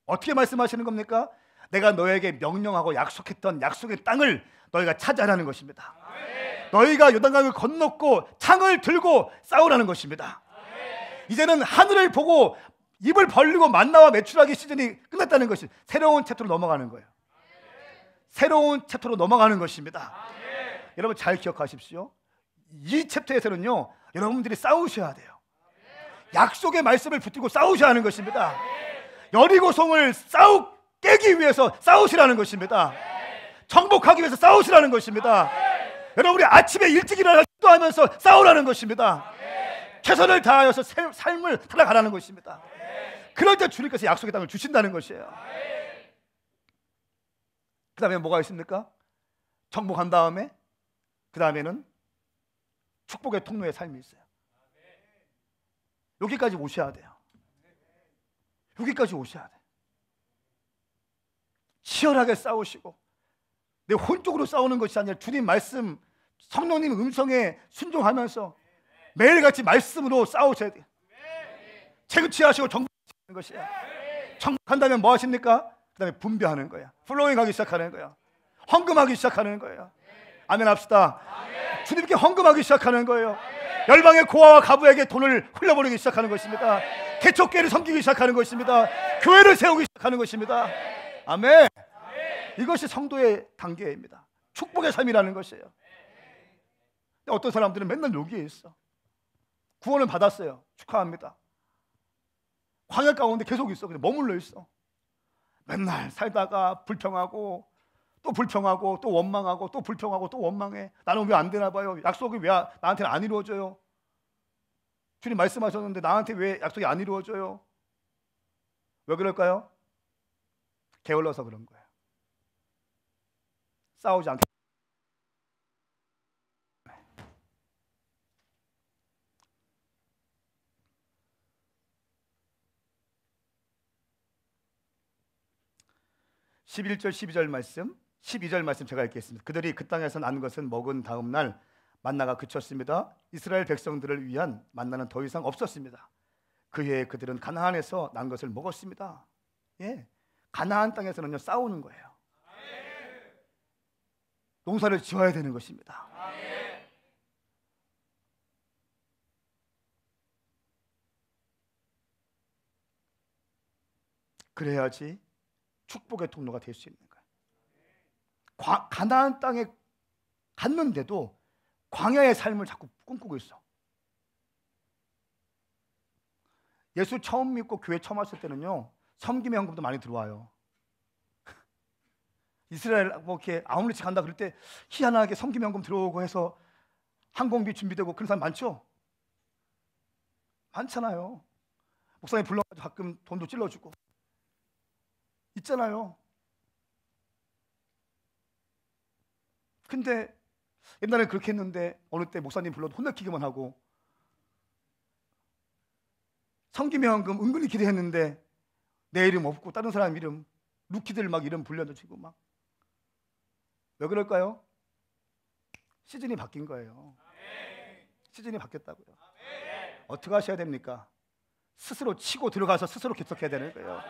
어떻게 말씀하시는 겁니까? 내가 너에게 명령하고 약속했던 약속의 땅을 너희가 차지하라는 것입니다. 너희가 요단강을 건넜고 창을 들고 싸우라는 것입니다. 이제는 하늘을 보고 입을 벌리고 만나와 메추라기 시즌이 끝났다는 것이 새로운 챕터로 넘어가는 거예요. 새로운 챕터로 넘어가는 것입니다. 여러분 잘 기억하십시오. 이 챕터에서는요, 여러분들이 싸우셔야 돼요. 약속의 말씀을 붙들고 싸우셔야 하는 것입니다. 여리고성을 깨기 위해서 싸우시라는 것입니다. 정복하기 위해서 싸우시라는 것입니다. 여러분이 아침에 일찍 일어나 기도하면서 싸우라는 것입니다. 최선을 다하여서 삶을 살아가라는 것입니다. 그럴 때 주님께서 약속의 땅을 주신다는 것이에요. 그 다음에 뭐가 있습니까? 정복한 다음에 그 다음에는 축복의 통로의 삶이 있어요. 여기까지 오셔야 돼요. 여기까지 오셔야 돼요. 치열하게 싸우시고 내 혼적으로 싸우는 것이 아니라 주님 말씀, 성령님 음성에 순종하면서 매일같이 말씀으로 싸우셔야 돼요. 채취하시고 정복하시는 것이에요. 정복한다면 뭐 하십니까? 그 다음에 분배하는 거예요. 플로잉하기 시작하는 거예요. 헌금하기 시작하는 거예요. 아멘 합시다. 주님께 헌금하기 시작하는 거예요. 열방의 고아와 가부에게 돈을 흘려버리기 시작하는 것입니다. 개척교회를 섬기기 시작하는 것입니다. 교회를 세우기 시작하는 것입니다. 아멘. 이것이 성도의 단계입니다. 축복의 삶이라는 것이에요. 어떤 사람들은 맨날 여기에 있어. 구원을 받았어요. 축하합니다. 광야 가운데 계속 있어. 그냥 머물러 있어. 맨날 살다가 불평하고 또 불평하고 또 원망하고 또 불평하고 또 원망해. 나는 왜 안 되나 봐요. 약속이 왜 나한테는 안 이루어져요? 주님 말씀하셨는데 나한테 왜 약속이 안 이루어져요? 왜 그럴까요? 게을러서 그런 거예요. 싸우지 않게. (11절) (12절) 말씀, 12절 말씀 제가 읽겠습니다. 그들이 그 땅에서 난 것은 먹은 다음 날 만나가 그쳤습니다. 이스라엘 백성들을 위한 만나는 더 이상 없었습니다. 그 해에 그들은 가나안에서 난 것을 먹었습니다. 예, 가나안 땅에서는요 싸우는 거예요. 농사를 지어야 되는 것입니다. 그래야지 축복의 통로가 될 수 있는 거예요. 가나안 땅에 갔는데도 광야의 삶을 자꾸 꿈꾸고 있어. 예수 처음 믿고 교회 처음 왔을 때는요 섬김의 헌금도 많이 들어와요. 이스라엘 뭐 이렇게 아울렛이 간다 그럴 때 희한하게 섬김의 헌금 들어오고 해서 항공비 준비되고 그런 사람 많죠? 많잖아요. 목사님 불러가지고 가끔 돈도 찔러주고 있잖아요. 근데 옛날에 그렇게 했는데 어느 때 목사님 불러도 혼내키기만 하고 섬김의 헌금 은근히 기대했는데 내 이름 없고 다른 사람 이름, 루키들 막 이름 불려주고 막. 왜 그럴까요? 시즌이 바뀐 거예요. 시즌이 바뀌었다고요. 어떻게 하셔야 됩니까? 스스로 치고 들어가서 스스로 개척해야 되는 거예요.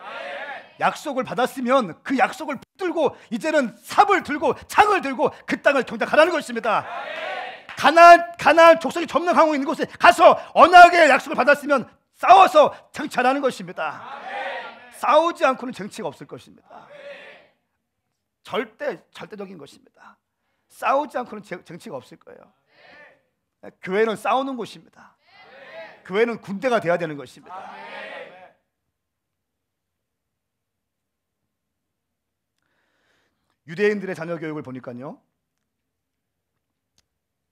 약속을 받았으면 그 약속을 붙들고 이제는 삽을 들고 창을 들고 그 땅을 경작하라는 것입니다. 가나안 족속이 점령하고 있는 곳에 가서 언약의 약속을 받았으면 싸워서 정치하라는 것입니다. 싸우지 않고는 정치가 없을 것입니다. 절대적인 것입니다. 싸우지 않고는 정치가 없을 거예요. 교회는 싸우는 곳입니다. 교회는 군대가 돼야 되는 것입니다. 유대인들의 자녀 교육을 보니까요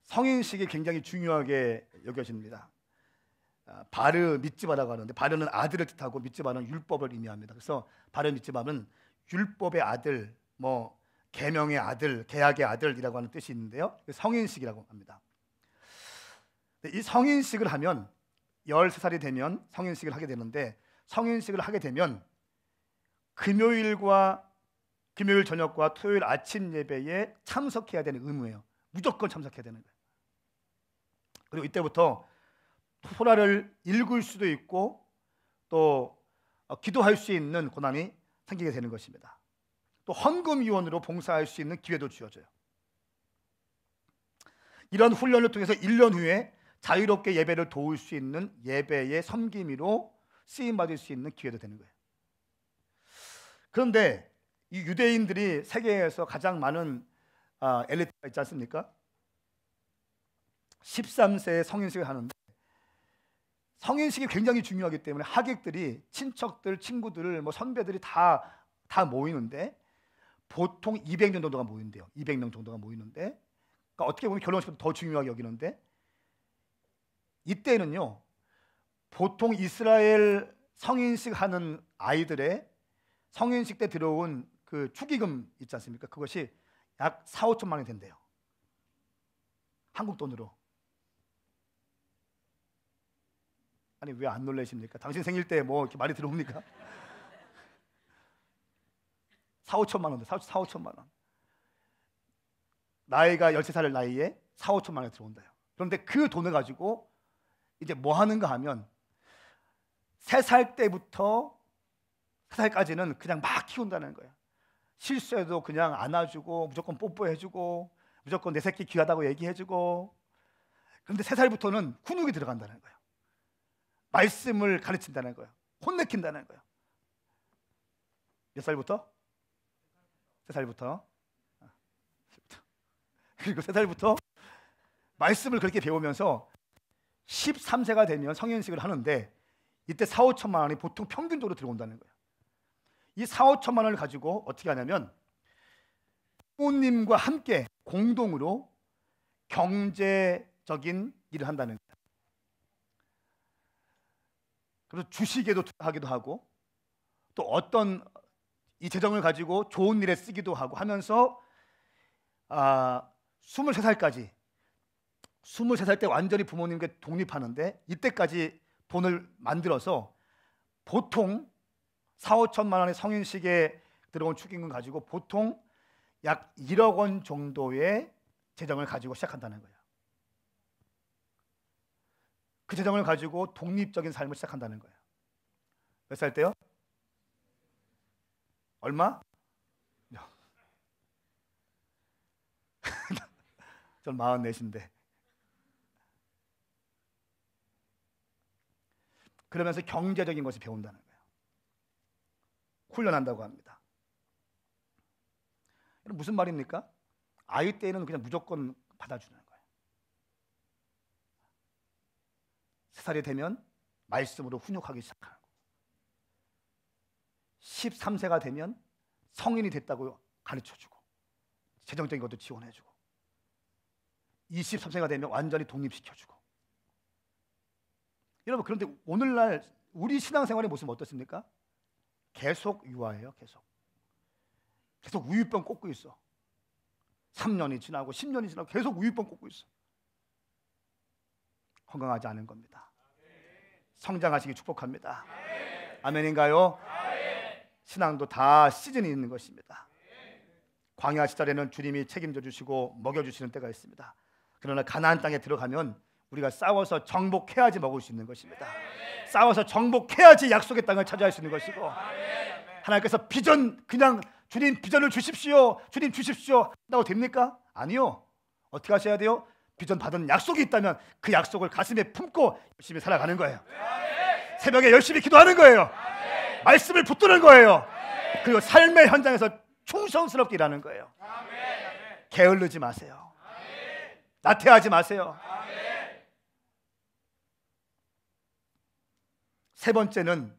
성인식이 굉장히 중요하게 여겨집니다. 바르 미츠바라고 하는데 바르는 아들을 뜻하고 미츠바는 율법을 의미합니다. 그래서 바르 미츠바는 율법의 아들, 뭐 계명의 아들, 계약의 아들이라고 하는 뜻이 있는데요. 성인식이라고 합니다. 이 성인식을 하면 13살이 되면 성인식을 하게 되는데, 성인식을 하게 되면 금요일 저녁과 토요일 아침 예배에 참석해야 되는 의무예요. 무조건 참석해야 되는 거예요. 그리고 이때부터 토라를 읽을 수도 있고 또 기도할 수 있는 권한이 생기게 되는 것입니다. 또 헌금위원으로 봉사할 수 있는 기회도 주어져요. 이런 훈련을 통해서 1년 후에 자유롭게 예배를 도울 수 있는 예배의 섬김이로 쓰임받을 수 있는 기회도 되는 거예요. 그런데 이 유대인들이 세계에서 가장 많은 엘리트가 있지 않습니까? 13세에 성인식을 하는데, 성인식이 굉장히 중요하기 때문에 하객들이, 친척들, 친구들, 선배들이 다 모이는데 보통 200명 정도가 모인대요. 200명 정도가 모이는데, 그러니까 어떻게 보면 결혼식보다 더 중요하게 여기는데, 이때는요 보통 이스라엘 성인식 하는 아이들의 성인식 때 들어온 그 축의금 있지 않습니까? 그것이 약 4, 5천만 원이 된대요. 한국 돈으로. 아니 왜 안 놀라십니까? 당신 생일 때 뭐 이렇게 말이 들어옵니까? 4, 5천만 원, 4, 5천만 원. 나이가 13살 나이에 4, 5천만 원이 들어온다요. 그런데 그 돈을 가지고 이제 뭐 하는가 하면 3살 때부터 3살까지는 그냥 막 키운다는 거예요. 실수해도 그냥 안아주고 무조건 뽀뽀해주고 무조건 내 새끼 귀하다고 얘기해주고. 그런데 3살부터는 훈육이 들어간다는 거예요. 말씀을 가르친다는 거예요. 혼내킨다는 거예요. 몇 살부터? 3살부터. 그리고 3살부터 말씀을 그렇게 배우면서 13세가 되면 성인식을 하는데, 이때 4, 5천만 원이 보통 평균적으로 들어온다는 거예요. 이 4, 5천만 원을 가지고 어떻게 하냐면 부모님과 함께 공동으로 경제적인 일을 한다는 거예요. 그래서 주식에도 투자하기도 하고, 또 어떤 이 재정을 가지고 좋은 일에 쓰기도 하고 하면서 23살 때 완전히 부모님께 독립하는데, 이때까지 돈을 만들어서 보통 4, 5천만 원의 성인식에 들어온 축의금 가지고 보통 약 1억 원 정도의 재정을 가지고 시작한다는 거예요. 그 재정을 가지고 독립적인 삶을 시작한다는 거예요. 몇 살 때요? 얼마? 전 44인데. 그러면서 경제적인 것을 배운다는 거예요. 훈련한다고 합니다. 무슨 말입니까? 아이 때는 그냥 무조건 받아주는 거예요. 3살이 되면 말씀으로 훈육하기 시작하는 거예요. 13세가 되면 성인이 됐다고 가르쳐주고 재정적인 것도 지원해주고, 23세가 되면 완전히 독립시켜주고. 여러분, 그런데 오늘날 우리 신앙생활의 모습은 어떻습니까? 계속 유아예요. 계속 우유병 꽂고 있어. 3년이 지나고 10년이 지나고 계속 우유병 꽂고 있어. 건강하지 않은 겁니다. 성장하시기 축복합니다. 아멘인가요? 신앙도 다 시즌이 있는 것입니다. 광야 시절에는 주님이 책임져 주시고 먹여주시는 때가 있습니다. 그러나 가나안 땅에 들어가면 우리가 싸워서 정복해야지 먹을 수 있는 것입니다. 싸워서 정복해야지 약속의 땅을 차지할 수 있는 것이고, 하나님께서 비전, 그냥 주님 비전을 주십시오, 주님 주십시오 한다고 됩니까? 아니요. 어떻게 하셔야 돼요? 비전 받은 약속이 있다면 그 약속을 가슴에 품고 열심히 살아가는 거예요. 새벽에 열심히 기도하는 거예요. 말씀을 붙드는 거예요. 그리고 삶의 현장에서 충성스럽게 일하는 거예요. 게을르지 마세요. 나태하지 마세요. 세 번째는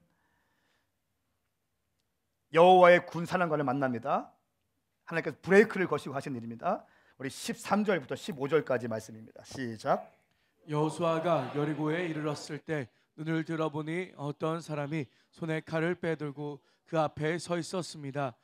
여호와의 군 사령관을 만납니다. 하나님께서 브레이크를 거시고 하신 일입니다. 우리 13절부터 15절까지 말씀입니다. 시작. 여호수아가 여리고에 이르렀을 때 눈을 들어보니 어떤 사람이 손에 칼을 빼들고 그 앞에 서 있었습니다.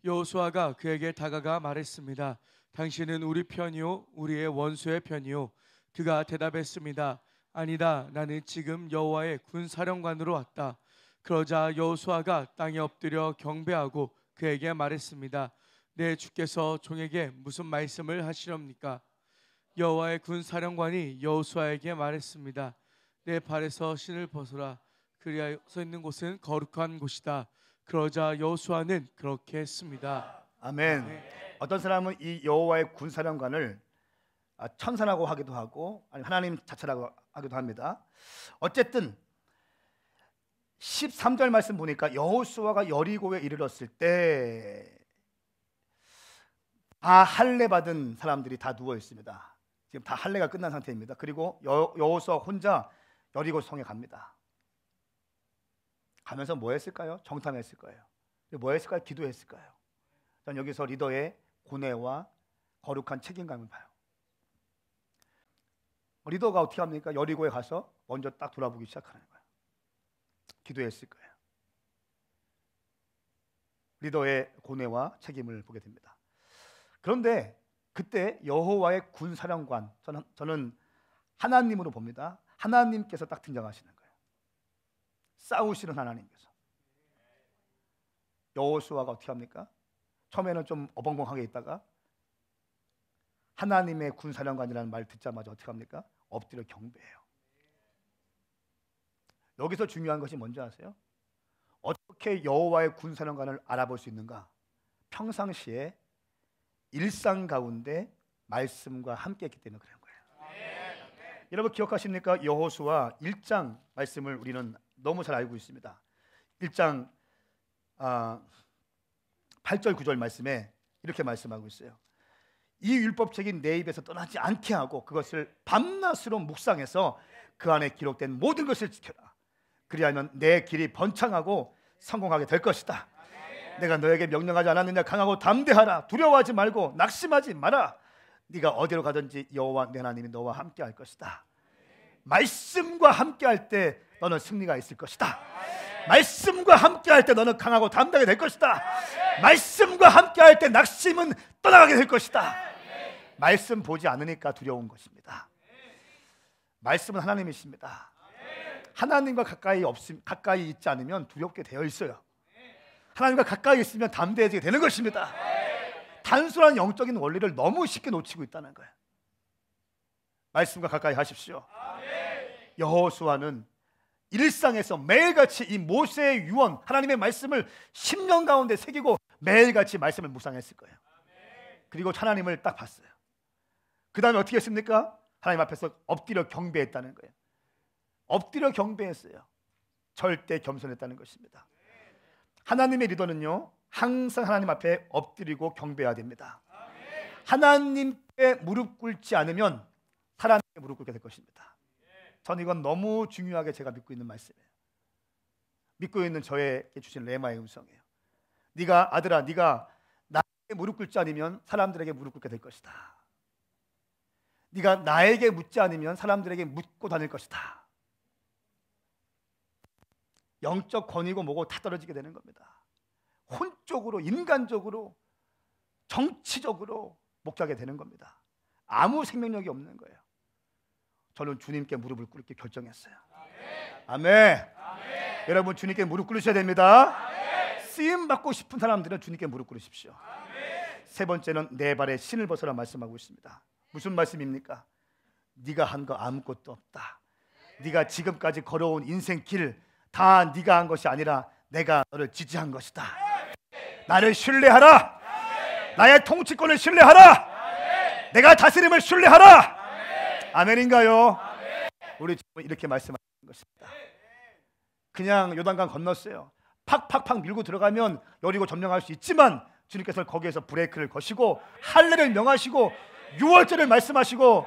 여호수아가 그에게 다가가 말했습니다. 당신은 우리 편이요 우리의 원수의 편이요. 그가 대답했습니다. 아니다, 나는 지금 여호와의 군사령관으로 왔다. 그러자 여호수아가 땅에 엎드려 경배하고 그에게 말했습니다. 내 주께서 종에게 무슨 말씀을 하시렵니까? 여호와의 군사령관이 여호수아에게 말했습니다. 내 발에서 신을 벗어라. 그리하여 서 있는 곳은 거룩한 곳이다. 그러자 여호수아는 그렇게 했습니다. 아멘. 어떤 사람은 이 여호와의 군사령관을 천사라고 하기도 하고 아니 하나님 자체라고 하기도 합니다. 어쨌든 13절 말씀 보니까 여호수아가 여리고에 이르렀을 때 다 할례 받은 사람들이 다 누워 있습니다. 지금 다 할례가 끝난 상태입니다. 그리고 여호수아 혼자 여리고 성에 갑니다. 가면서 뭐 했을까요? 정탐했을 거예요. 뭐 했을까요? 기도했을까요? 전 여기서 리더의 고뇌와 거룩한 책임감을 봐요. 리더가 어떻게 합니까? 여리고에 가서 먼저 딱 돌아보기 시작하는 거예요. 기도했을 거예요. 리더의 고뇌와 책임을 보게 됩니다. 그런데 그때 여호와의 군사령관, 저는 하나님으로 봅니다. 하나님께서 딱 등장하시는 거예요. 싸우시는 하나님께서. 여호수아가 어떻게 합니까? 처음에는 좀 어벙벙하게 있다가 하나님의 군사령관이라는 말 듣자마자 어떻게 합니까? 엎드려 경배해요. 여기서 중요한 것이 뭔지 아세요? 어떻게 여호와의 군사령관을 알아볼 수 있는가? 평상시에 일상 가운데 말씀과 함께 했기 때문에 그런 거예요. 여러분 기억하십니까? 여호수아 1장 말씀을 우리는 너무 잘 알고 있습니다. 1장 8절 9절 말씀에 이렇게 말씀하고 있어요. 이 율법책이 내 입에서 떠나지 않게 하고 그것을 밤낮으로 묵상해서 그 안에 기록된 모든 것을 지켜라. 그리하면 내 길이 번창하고 성공하게 될 것이다. 내가 너에게 명령하지 않았느냐? 강하고 담대하라. 두려워하지 말고 낙심하지 마라. 네가 어디로 가든지 여호와 내 하나님이 너와 함께 할 것이다. 말씀과 함께 할 때 너는 승리가 있을 것이다. 말씀과 함께 할 때 너는 강하고 담대하게 될 것이다. 말씀과 함께 할 때 낙심은 떠나가게 될 것이다. 말씀 보지 않으니까 두려운 것입니다. 말씀은 하나님이십니다. 하나님과 가까이 있지 않으면 두렵게 되어 있어요. 하나님과 가까이 있으면 담대해지게 되는 것입니다. 단순한 영적인 원리를 너무 쉽게 놓치고 있다는 거예요. 말씀과 가까이 하십시오. 여호수아는 일상에서 매일같이 이 모세의 유언, 하나님의 말씀을 10년 가운데 새기고 매일같이 말씀을 묵상했을 거예요. 그리고 하나님을 딱 봤어요. 그 다음에 어떻게 했습니까? 하나님 앞에서 엎드려 경배했다는 거예요. 엎드려 경배했어요. 절대 겸손했다는 것입니다. 하나님의 리더는요, 항상 하나님 앞에 엎드리고 경배해야 됩니다. 하나님께 무릎 꿇지 않으면 사람에게 무릎 꿇게 될 것입니다. 저는 이건 너무 중요하게 제가 믿고 있는 말씀이에요. 믿고 있는 저에게 주신 레마의 음성이에요. 네가 아들아, 네가 나에게 무릎 꿇지 않으면 사람들에게 무릎 꿇게 될 것이다. 네가 나에게 묻지 않으면 사람들에게 묻고 다닐 것이다. 영적 권위고 뭐고 다 떨어지게 되는 겁니다. 혼적으로, 인간적으로, 정치적으로 목자게 되는 겁니다. 아무 생명력이 없는 거예요. 저는 주님께 무릎을 꿇게 결정했어요. 아멘. 여러분 주님께 무릎 꿇으셔야 됩니다. 쓰임 받고 싶은 사람들은 주님께 무릎 꿇으십시오. 세 번째는 내 발에 신을 벗어라 말씀하고 있습니다. 무슨 말씀입니까? 네가 한 거 아무것도 없다. 네가 지금까지 걸어온 인생 길 다 네가 한 것이 아니라 내가 너를 지지한 것이다. 나를 신뢰하라. 나의 통치권을 신뢰하라. 내가 다스림을 신뢰하라. 아멘인가요? 우리 주님은 이렇게 말씀하시는 것입니다. 그냥 요단강 건넜어요. 팍팍팍 밀고 들어가면 여리고 점령할 수 있지만 주님께서 거기에서 브레이크를 거시고 할례를 명하시고 유월절을 말씀하시고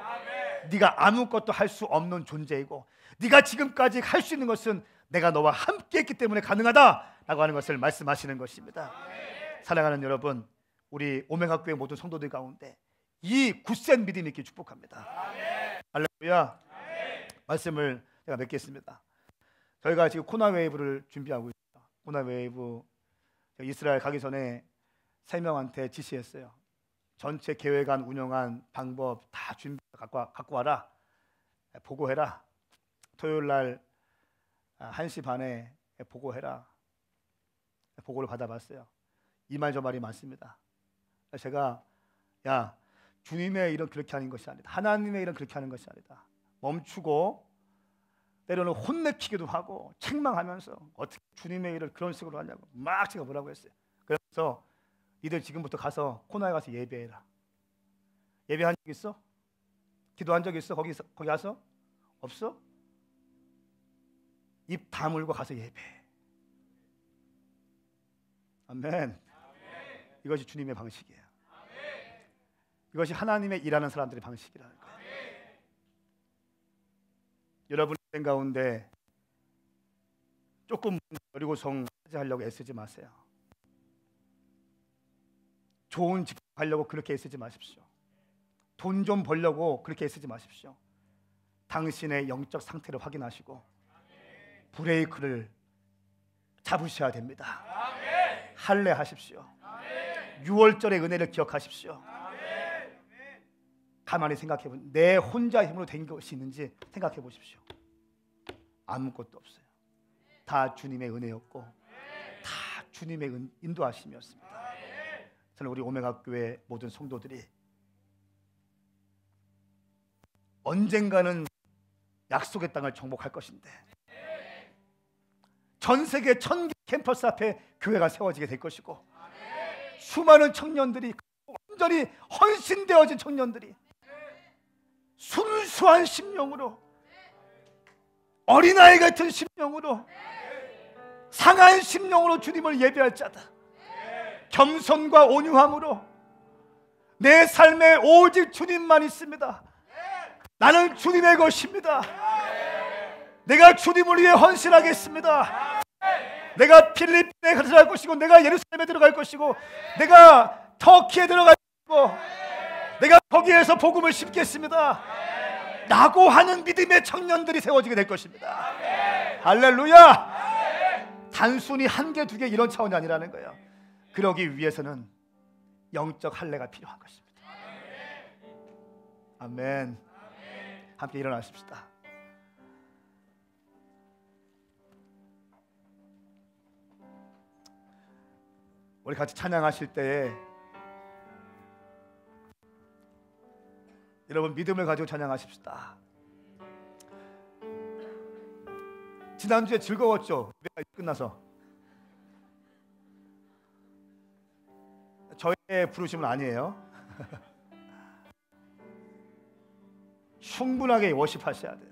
네가 아무것도 할 수 없는 존재이고 네가 지금까지 할 수 있는 것은 내가 너와 함께 했기 때문에 가능하다라고 하는 것을 말씀하시는 것입니다. 사랑하는 여러분, 우리 오메가 교회 모든 성도들 가운데 이 굳센 믿음이 있게 축복합니다. 할렐루야. 말씀을 제가 맺겠습니다. 저희가 지금 코나 웨이브를 준비하고 있어요. 코나 웨이브 이스라엘 가기 전에 3명한테 지시했어요. 전체 계획안 운영한 방법 다 준비 갖고 와라. 보고해라. 토요일 날 1시 반에 보고해라. 보고를 받아봤어요. 이 말 저 말이 많습니다. 제가 야, 주님의 일은 그렇게 하는 것이 아니다. 하나님의 일은 그렇게 하는 것이 아니다. 멈추고 때로는 혼내키기도 하고 책망하면서 어떻게 주님의 일을 그런 식으로 하냐고 막 제가 뭐라고 했어요. 그래서 니들 지금부터 가서 코너에 가서 예배해라. 예배한 적 있어? 기도한 적 있어? 거기 가서? 없어? 입 다물고 가서 예배해. 아멘. 이것이 주님의 방식이에요. 이것이 하나님의 일하는 사람들의 방식이라는 거예요. 여러분 인생 가운데 조금 여리고성 하려고 애쓰지 마세요. 좋은 집 가려고 그렇게 애쓰지 마십시오. 돈 좀 벌려고 그렇게 애쓰지 마십시오. 당신의 영적 상태를 확인하시고 브레이크를 잡으셔야 됩니다. 할례하십시오. 6월절의 은혜를 기억하십시오. 가만히 생각해 보세요. 내 혼자 힘으로 된 것이 있는지 생각해 보십시오. 아무것도 없어요. 다 주님의 은혜였고 다 주님의 인도하심이었습니다. 저는 우리 오메가 교회 모든 성도들이 언젠가는 약속의 땅을 정복할 것인데 전 세계 1000개 캠퍼스 앞에 교회가 세워지게 될 것이고 수많은 청년들이 완전히 헌신되어진 청년들이 순수한 심령으로 어린아이 같은 심령으로 상한 심령으로 주님을 예배할 자다. 겸손과 온유함으로 내 삶에 오직 주님만 있습니다. 나는 주님의 것입니다. 내가 주님을 위해 헌신하겠습니다. 내가 필리핀에 들어갈 것이고 내가 예루살렘에 들어갈 것이고 내가 터키에 들어갈 것이고 내가 거기에서 복음을 심겠습니다 라고 하는 믿음의 청년들이 세워지게 될 것입니다. 할렐루야. 단순히 한 개, 두 개 이런 차원이 아니라는 거예요. 그러기 위해서는 영적 할례가 필요한 것입니다. 아멘. 함께 일어나십시다. 우리 같이 찬양하실 때에 여러분 믿음을 가지고 찬양하십시다. 지난주에 즐거웠죠? 끝나서 저의 부르심은 아니에요. 충분하게 워십하셔야 돼요.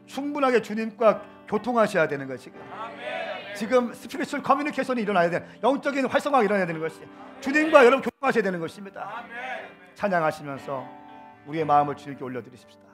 충분하게 주님과 교통하셔야 되는 거예요. 지금 스피리추얼 커뮤니케이션이 일어나야 돼요. 영적인 활성화가 일어나야 되는 것이 주님과 여러분 교통하셔야 되는 것입니다. 찬양하시면서 우리의 마음을 주님께 올려드리십시다.